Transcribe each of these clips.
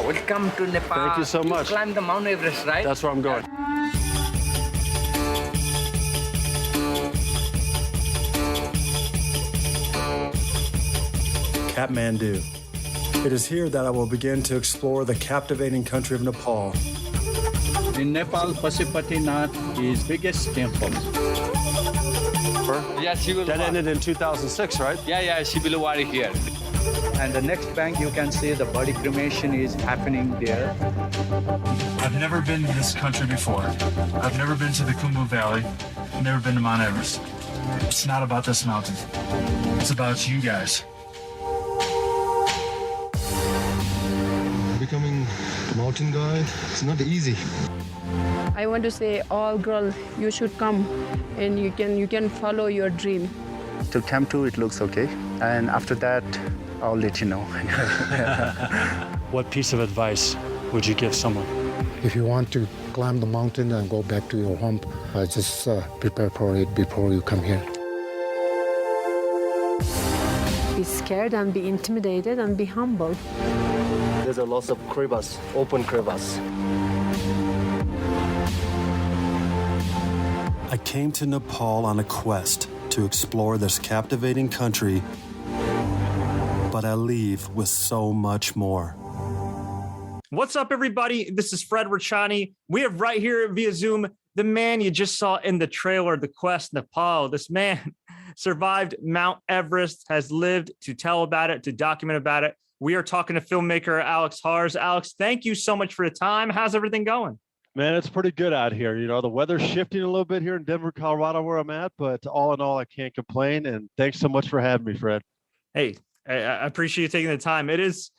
Welcome to Nepal. Thank you so much. You climb the Mount Everest, right? That's where I'm going. Kathmandu. It is here that I will begin to explore the captivating country of Nepal. In Nepal, Pashupatinath is biggest temple. Yeah, she will. That ended in 2006, right? Yeah, she will work here. And the next bank, you can see the body cremation is happening there. I've never been to this country before. I've never been to the Khumbu Valley. I've never been to Mount Everest. It's not about this mountain. It's about you guys. Becoming a mountain guide, it's not easy. I want to say, all girls, you should come and you can follow your dream. To Kathmandu, it looks okay. And after that, I'll let you know. What piece of advice would you give someone? If you want to climb the mountain and go back to your home, just prepare for it before you come here. Be scared and be intimidated and be humble. There's a lot of crevasse, open crevasse. I came to Nepal on a quest to explore this captivating country, but I leave with so much more. What's up, everybody? This is Fred Richani. We have right here via Zoom the man you just saw in the trailer, The Quest Nepal. This man survived Mount Everest, has lived to tell about it, to document about it. We are talking to filmmaker Alex Harz. Alex, thank you so much for the time. How's everything going? Man, it's pretty good out here. You know, the weather's shifting a little bit here in Denver, Colorado, where I'm at, but all in all, I can't complain. And thanks so much for having me, Fred. Hey, I appreciate you taking the time. It is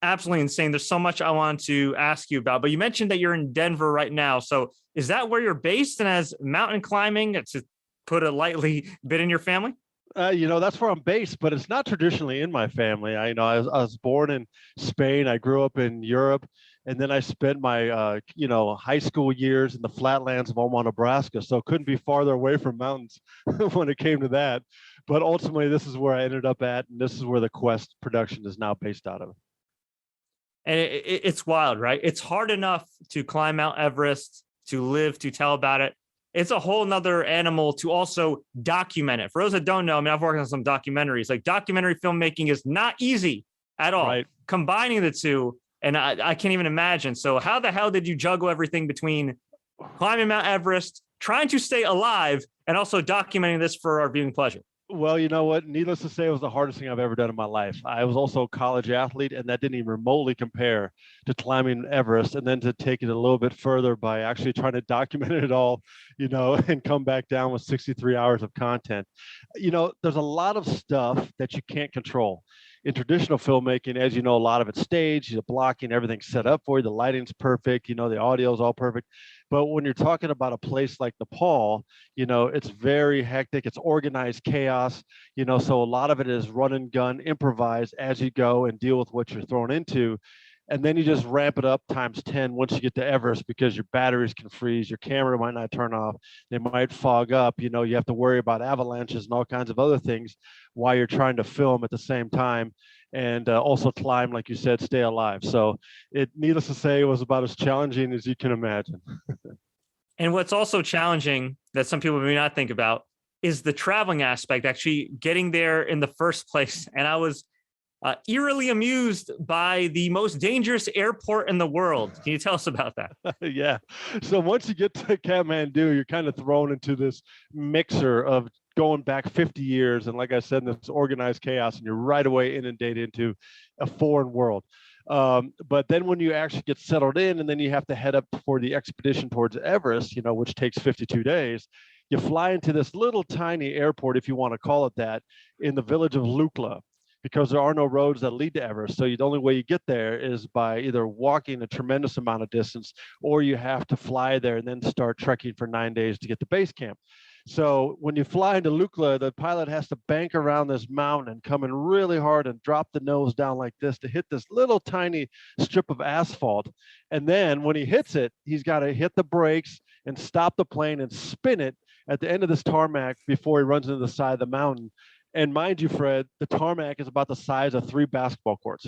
absolutely insane. There's so much I want to ask you about, but you mentioned that you're in Denver right now. So is that where you're based? And has mountain climbing, to put it lightly, been in your family? You know, that's where I'm based, but it's not traditionally in my family. I was born in Spain. I grew up in Europe, and then I spent my, high school years in the flatlands of Omaha, Nebraska. So couldn't be farther away from mountains when it came to that. But ultimately, this is where I ended up at, and this is where the Quest production is now based out of. And it's wild, right? It's hard enough to climb Mount Everest, to live, to tell about it. It's a whole nother animal to also document it. For those that don't know, I mean, I've worked on some documentaries. Like, documentary filmmaking is not easy at all. Right. Combining the two, and I can't even imagine. So how the hell did you juggle everything between climbing Mount Everest, trying to stay alive, and also documenting this for our viewing pleasure? Well, you know what? Needless to say, it was the hardest thing I've ever done in my life. I was also a college athlete, and that didn't even remotely compare to climbing Everest, and then to take it a little bit further by actually trying to document it all, and come back down with 63 hours of content. There's a lot of stuff that you can't control. In traditional filmmaking, as you know, a lot of it's staged, the blocking, everything's set up for you, the lighting's perfect, the audio is all perfect. But when you're talking about a place like Nepal, it's very hectic, it's organized chaos, so a lot of it is run and gun, improvise as you go and deal with what you're thrown into. And then you just ramp it up times 10 once you get to Everest, because your batteries can freeze, your camera might not turn off, they might fog up, you have to worry about avalanches and all kinds of other things while you're trying to film at the same time, and also climb, like you said, stay alive. So needless to say, it was about as challenging as you can imagine. And what's also challenging that some people may not think about is the traveling aspect, actually getting there in the first place. And I was eerily amused by the most dangerous airport in the world. Can you tell us about that? Yeah. So once you get to Kathmandu, you're kind of thrown into this mixer of going back 50 years. And like I said, this organized chaos, and you're right away inundated into a foreign world. But then when you actually get settled in, and then you have to head up for the expedition towards Everest, which takes 52 days, you fly into this little tiny airport, if you want to call it that, in the village of Lukla, because there are no roads that lead to Everest. So the only way you get there is by either walking a tremendous amount of distance, or you have to fly there and then start trekking for 9 days to get to base camp. So when you fly into Lukla, the pilot has to bank around this mountain and come in really hard and drop the nose down like this to hit this little tiny strip of asphalt. And then when he hits it, he's got to hit the brakes and stop the plane and spin it at the end of this tarmac before he runs into the side of the mountain. And mind you, Fred, the tarmac is about the size of 3 basketball courts.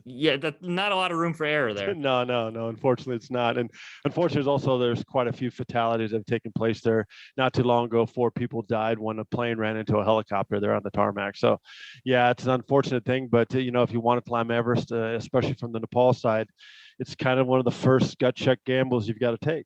Yeah, that not a lot of room for error there. No. Unfortunately, it's not. And unfortunately, there's quite a few fatalities that have taken place there. Not too long ago, 4 people died when a plane ran into a helicopter there on the tarmac. So, yeah, it's an unfortunate thing. But, if you want to climb Everest, especially from the Nepal side, it's kind of one of the first gut check gambles you've got to take.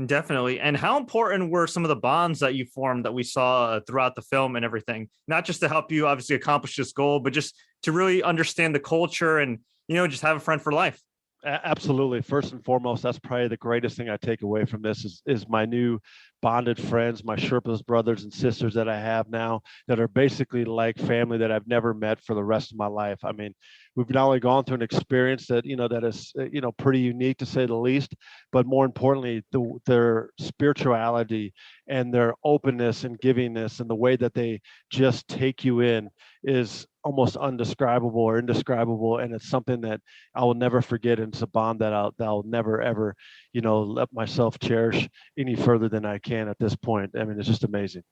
Definitely. And how important were some of the bonds that you formed that we saw throughout the film and everything? Not just to help you obviously accomplish this goal, but just to really understand the culture and, just have a friend for life. Absolutely. First and foremost, that's probably the greatest thing I take away from this is my new bonded friends, my Sherpas brothers and sisters that I have now that are basically like family that I've never met for the rest of my life. I mean, we've not only gone through an experience that, that is, pretty unique to say the least, but more importantly, their spirituality and their openness and givingness and the way that they just take you in is almost undescribable or indescribable. And it's something that I will never forget. And it's a bond that I'll never, ever, let myself cherish any further than I can at this point. I mean, it's just amazing.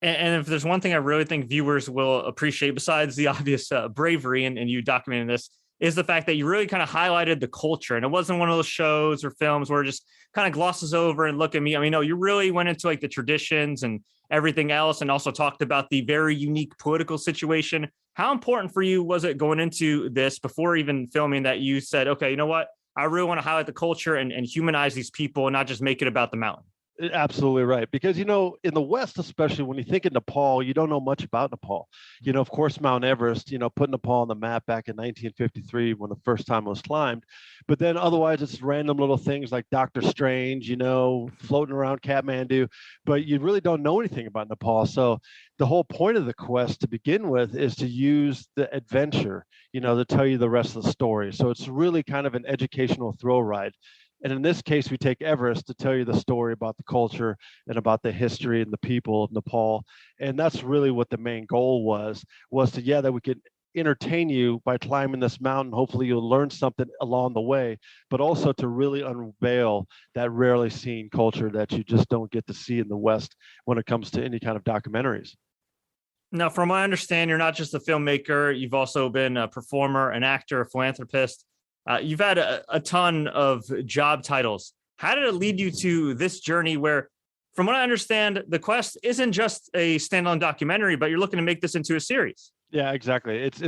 And if there's one thing I really think viewers will appreciate, besides the obvious bravery and you documenting this, is the fact that you really kind of highlighted the culture. And it wasn't one of those shows or films where it just kind of glosses over and look at me. I mean, no, you really went into like the traditions and everything else, and also talked about the very unique political situation. How important for you was it going into this before even filming that you said, okay, you know what? I really want to highlight the culture and humanize these people and not just make it about the mountain? Absolutely right. Because, in the West, especially when you think of Nepal, you don't know much about Nepal. Of course, Mount Everest, put Nepal on the map back in 1953 when the first time it was climbed. But then otherwise, it's random little things like Doctor Strange, floating around Kathmandu. But you really don't know anything about Nepal. So the whole point of the quest to begin with is to use the adventure, to tell you the rest of the story. So it's really kind of an educational thrill ride. And in this case, we take Everest to tell you the story about the culture and about the history and the people of Nepal. And that's really what the main goal was that we could entertain you by climbing this mountain. Hopefully you'll learn something along the way, but also to really unveil that rarely seen culture that you just don't get to see in the West when it comes to any kind of documentaries. Now, from what I understand, you're not just a filmmaker. You've also been a performer, an actor, a philanthropist. You've had a ton of job titles. How did it lead you to this journey where, from what I understand, the quest isn't just a standalone documentary, but you're looking to make this into a series? Yeah, exactly. It's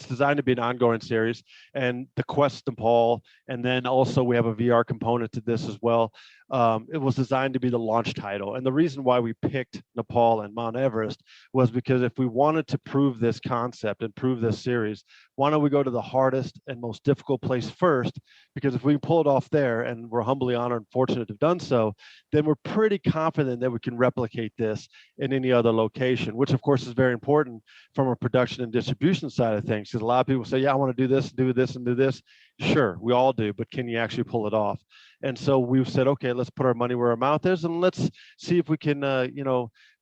designed to be an ongoing series, and the quest Nepal, and then also we have a VR component to this as well. It was designed to be the launch title, and the reason why we picked Nepal and Mount Everest was because if we wanted to prove this concept and prove this series, why don't we go to the hardest and most difficult place first? Because if we pull it off there, and we're humbly honored and fortunate to have done so, then we're pretty confident that we can replicate this in any other location, which of course is very important from a production and distribution side of things. Because a lot of people say, yeah, I want to do this, do this, and do this. Sure, we all do, but can you actually pull it off? And so we've said, okay, let's put our money where our mouth is, and let's see if we can,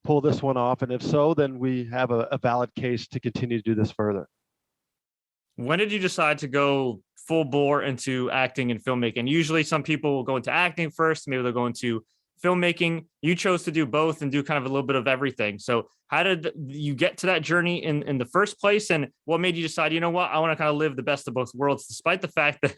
pull this one off. And if so, then we have a valid case to continue to do this further. When did you decide to go full bore into acting and filmmaking? Usually some people will go into acting first, maybe they'll go into filmmaking. You chose to do both and do kind of a little bit of everything. So how did you get to that journey in the first place? And what made you decide, you know what, I want to kind of live the best of both worlds, despite the fact that,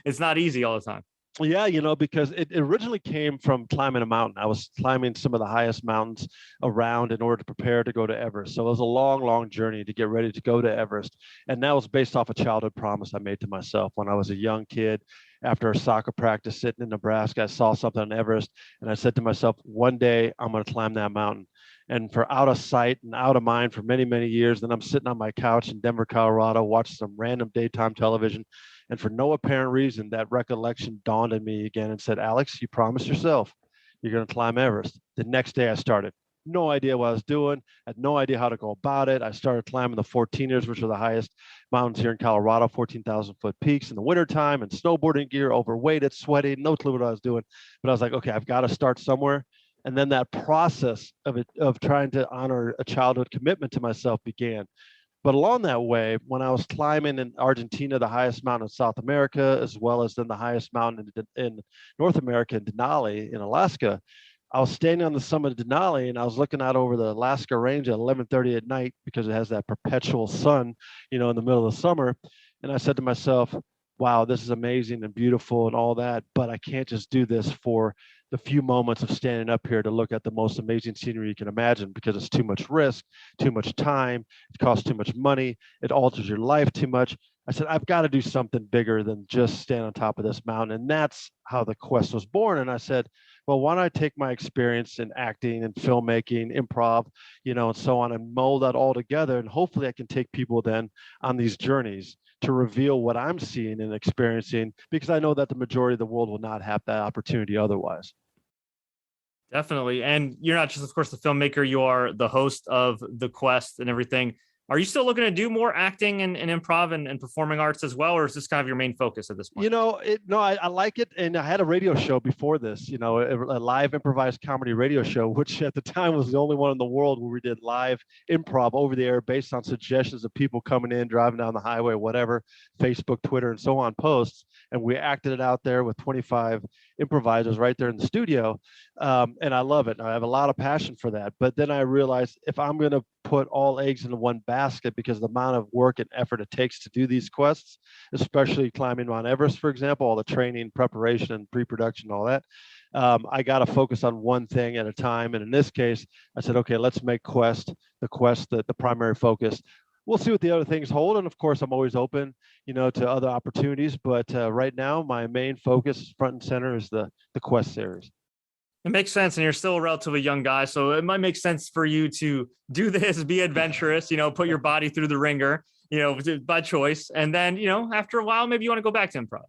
it's not easy all the time? Yeah, because it originally came from climbing a mountain. I was climbing some of the highest mountains around in order to prepare to go to Everest. So it was a long, long journey to get ready to go to Everest. And that was based off a childhood promise I made to myself when I was a young kid. After a soccer practice sitting in Nebraska, I saw something on Everest, and I said to myself, one day I'm going to climb that mountain. And for out of sight and out of mind for many, many years, then I'm sitting on my couch in Denver, Colorado, watching some random daytime television. And for no apparent reason, that recollection dawned on me again and said, Alex, you promised yourself you're going to climb Everest. The next day I started. No idea what I was doing. I had no idea how to go about it. I started climbing the 14ers, which are the highest mountains here in Colorado, 14,000-foot peaks in the wintertime, and snowboarding gear, overweighted, sweaty, no clue what I was doing. But I was like, okay, I've got to start somewhere. And then that process of trying to honor a childhood commitment to myself began. But along that way, when I was climbing in Argentina, the highest mountain in South America, as well as then the highest mountain in North America, in Denali in Alaska, I was standing on the summit of Denali and I was looking out over the Alaska range at 11:30 at night because it has that perpetual sun, in the middle of the summer. And I said to myself, wow, this is amazing and beautiful and all that, but I can't just do this for the few moments of standing up here to look at the most amazing scenery you can imagine, because it's too much risk, too much time, it costs too much money, it alters your life too much. I said, I've got to do something bigger than just stand on top of this mountain. And that's how the quest was born. And I said, well, why don't I take my experience in acting and filmmaking, improv, and so on, and mold that all together. And hopefully I can take people then on these journeys to reveal what I'm seeing and experiencing, because I know that the majority of the world will not have that opportunity otherwise. Definitely. And you're not just, of course, the filmmaker, you are the host of The Quest and everything. Are you still looking to do more acting and improv and performing arts as well, or is this kind of your main focus at this point? I like it. And I had a radio show before this, a live improvised comedy radio show, which at the time was the only one in the world where we did live improv over the air based on suggestions of people coming in, driving down the highway, whatever, Facebook, Twitter, and so on posts. And we acted it out there with 25 improvisers right there in the studio. And I love it. I have a lot of passion for that. But then I realized if I'm going to put all eggs into one basket, because the amount of work and effort it takes to do these quests, especially climbing Mount Everest, for example, all the training, preparation, and pre-production, all that, I got to focus on one thing at a time. And in this case, I said, okay, let's make the quest the primary focus. We'll see what the other things hold. And of course, I'm always open, to other opportunities. But right now, my main focus front and center is the Quest series. It makes sense. And you're still a relatively young guy. So it might make sense for you to do this, be adventurous, put your body through the ringer, by choice. And then, after a while, maybe you want to go back to improv.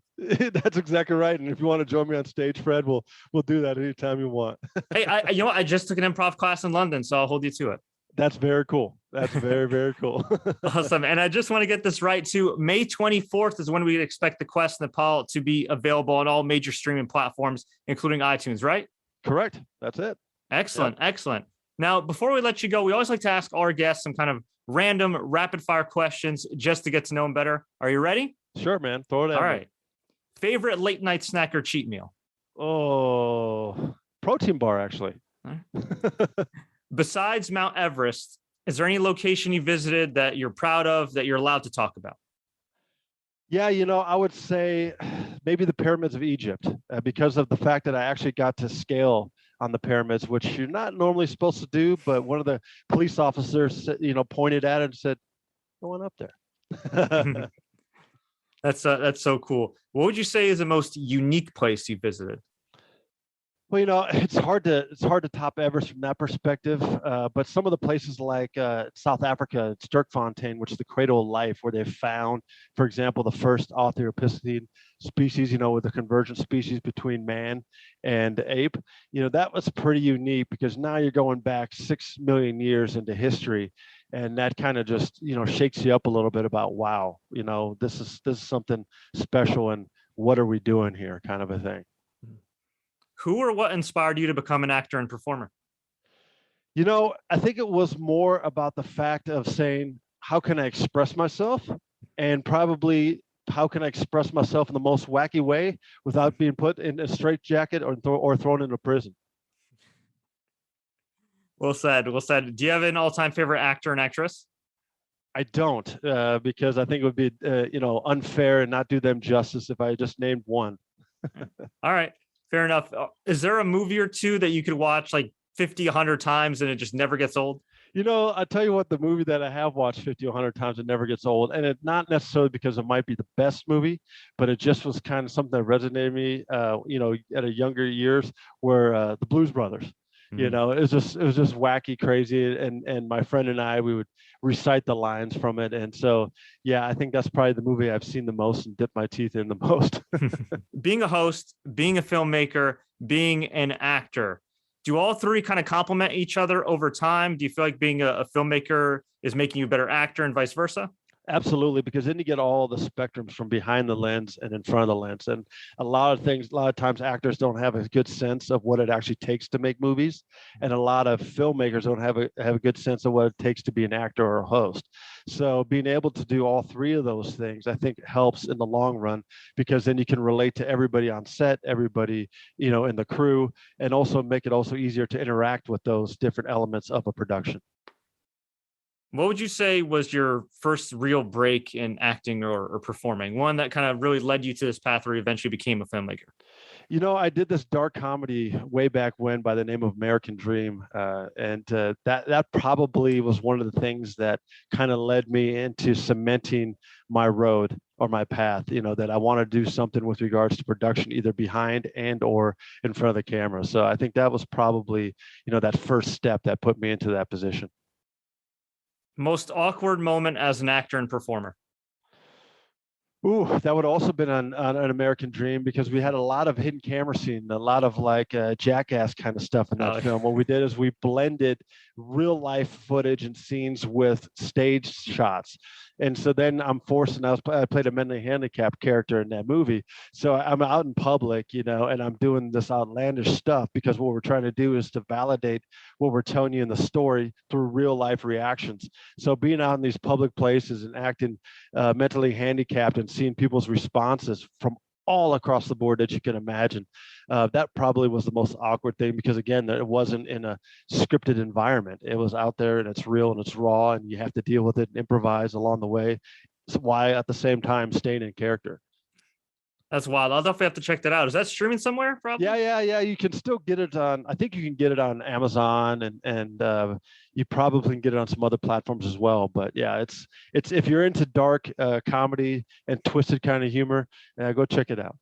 That's exactly right. And if you want to join me on stage, Fred, we'll do that anytime you want. Hey, I just took an improv class in London, so I'll hold you to it. That's very cool. That's very, very cool. Awesome. And I just want to get this right too. May 24th is when we expect The Quest Nepal to be available on all major streaming platforms, including iTunes, right? Correct. That's it. Excellent. Yeah. Excellent. Now, before we let you go, we always like to ask our guests some kind of random rapid fire questions just to get to know them better. Are you ready? Sure, man. Throw it at me. All right. Favorite late night snack or cheat meal? Oh, protein bar, actually. Besides Mount Everest, is there any location you visited that you're proud of that you're allowed to talk about? Yeah, I would say maybe the pyramids of Egypt, because of the fact that I actually got to scale on the pyramids, which you're not normally supposed to do. But one of the police officers, pointed at it and said, "Go on up there." That's so cool. What would you say is the most unique place you visited? Well, it's hard to top Everest from that perspective. But some of the places like South Africa, Sterkfontein, which is the cradle of life, where they found, for example, the first Australopithecine species, with the convergent species between man and ape. That was pretty unique, because now you're going back 6 million years into history. And that kind of just, shakes you up a little bit about, wow, this is something special, and what are we doing here, kind of a thing. Who or what inspired you to become an actor and performer? I think it was more about the fact of saying, how can I express myself? And probably, how can I express myself in the most wacky way without being put in a straitjacket or thrown into prison? Well said. Well said. Do you have an all-time favorite actor and actress? I don't, because I think it would be, unfair and not do them justice if I just named one. All right. Fair enough. Is there a movie or two that you could watch like 50, 100 times and it just never gets old? I tell you what, the movie that I have watched 50, 100 times, it never gets old. And it's not necessarily because it might be the best movie, but it just was kind of something that resonated me, at a younger years, where the Blues Brothers. It was just wacky, crazy. And my friend and I, we would recite the lines from it. And so, yeah, I think that's probably the movie I've seen the most and dipped my teeth in the most. Being a host, being a filmmaker, being an actor, do all three kind of complement each other over time? Do you feel like being a filmmaker is making you a better actor and vice versa? Absolutely, because then you get all the spectrums from behind the lens and in front of the lens. And a lot of times actors don't have a good sense of what it actually takes to make movies. And a lot of filmmakers don't have a good sense of what it takes to be an actor or a host. So being able to do all three of those things, I think helps in the long run, because then you can relate to everybody on set, everybody, in the crew, and also make it also easier to interact with those different elements of a production. What would you say was your first real break in acting or performing? One that kind of really led you to this path where you eventually became a filmmaker? I did this dark comedy way back when by the name of American Dream. And that probably was one of the things that kind of led me into cementing my road or my path, that I want to do something with regards to production, either behind and or in front of the camera. So I think that was probably, that first step that put me into that position. Most awkward moment as an actor and performer? Ooh, that would also been on an American Dream, because we had a lot of hidden camera scene, a lot of like jackass kind of stuff in that film. What we did is we blended real life footage and scenes with stage shots. And so then I'm forced, and I played a mentally handicapped character in that movie. So I'm out in public, and I'm doing this outlandish stuff, because what we're trying to do is to validate what we're telling you in the story through real life reactions. So being out in these public places and acting mentally handicapped and seeing people's responses from all across the board that you can imagine. That probably was the most awkward thing, because again, it wasn't in a scripted environment. It was out there and it's real and it's raw, and you have to deal with it and improvise along the way. So why at the same time staying in character. That's wild. I'll definitely have to check that out. Is that streaming somewhere? Probably. Yeah. You can still get it on. I think you can get it on Amazon, and you probably can get it on some other platforms as well. But yeah, it's if you're into dark comedy and twisted kind of humor, go check it out.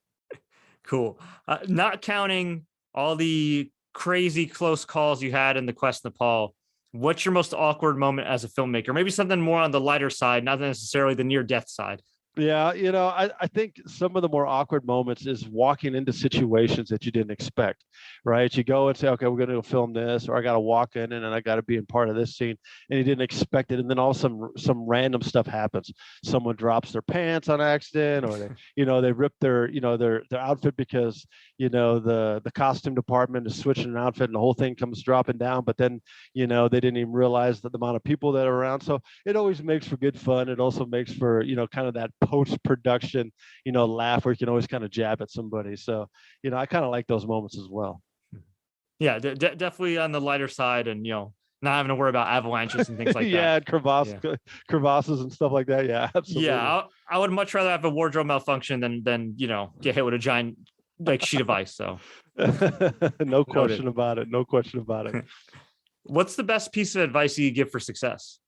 Cool. Not counting all the crazy close calls you had in the quest Nepal, what's your most awkward moment as a filmmaker? Maybe something more on the lighter side, not necessarily the near-death side. Yeah, I think some of the more awkward moments is walking into situations that you didn't expect, right? You go and say, okay, we're going to go film this, or I got to walk in and I got to be in part of this scene, and you didn't expect it. And then all of a sudden some random stuff happens. Someone drops their pants on accident, or they rip their outfit because, the costume department is switching an outfit and the whole thing comes dropping down. But then, they didn't even realize the amount of people that are around. So it always makes for good fun. It also makes for, kind of that post-production, laugh where you can always kind of jab at somebody. So, I kind of like those moments as well. Yeah, definitely on the lighter side, and, not having to worry about avalanches and things like that. Crevasses and stuff like that. Yeah, absolutely. Yeah, I would much rather have a wardrobe malfunction than get hit with a giant sheet of ice. So no question about it. No question about it. What's the best piece of advice you give for success?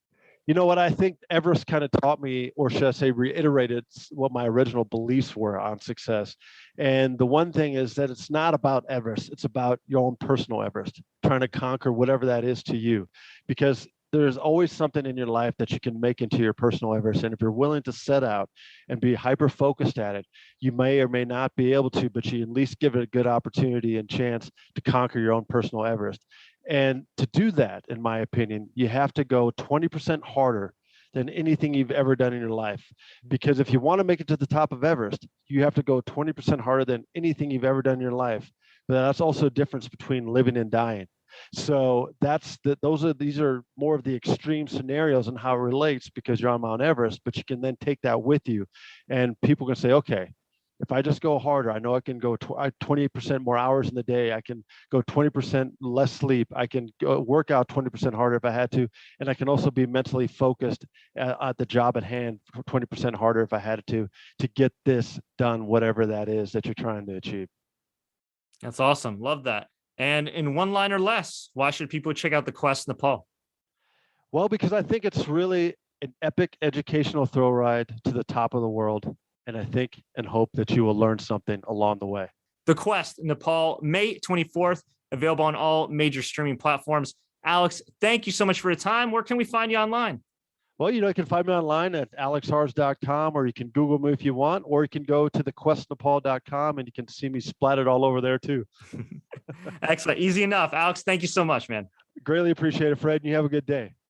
You know what I think Everest kind of taught me, or should I say reiterated what my original beliefs were on success. And the one thing is that it's not about Everest. It's about your own personal Everest, trying to conquer whatever that is to you, because there's always something in your life that you can make into your personal Everest. And if you're willing to set out and be hyper-focused at it, you may or may not be able to, but you at least give it a good opportunity and chance to conquer your own personal Everest. And to do that, in my opinion, you have to go 20% harder than anything you've ever done in your life. Because if you want to make it to the top of Everest, you have to go 20% harder than anything you've ever done in your life. But that's also a difference between living and dying. So these are more of the extreme scenarios and how it relates, because you're on Mount Everest, but you can then take that with you, and people can say, okay, if I just go harder, I know I can go 28% more hours in the day. I can go 20% less sleep. I can go work out 20% harder if I had to. And I can also be mentally focused at the job at hand 20% harder if I had to get this done, whatever that is that you're trying to achieve. That's awesome. Love that. And in one line or less, why should people check out the Quest Nepal? Well, because I think it's really an epic educational thrill ride to the top of the world. And I think and hope that you will learn something along the way. The Quest Nepal, May 24th, available on all major streaming platforms. Alex, thank you so much for your time. Where can we find you online? Well, you can find me online at alexharz.com, or you can Google me if you want, or you can go to thequestnepal.com and you can see me splattered all over there too. Excellent. Easy enough. Alex, thank you so much, man. Greatly appreciate it, Fred. And you have a good day.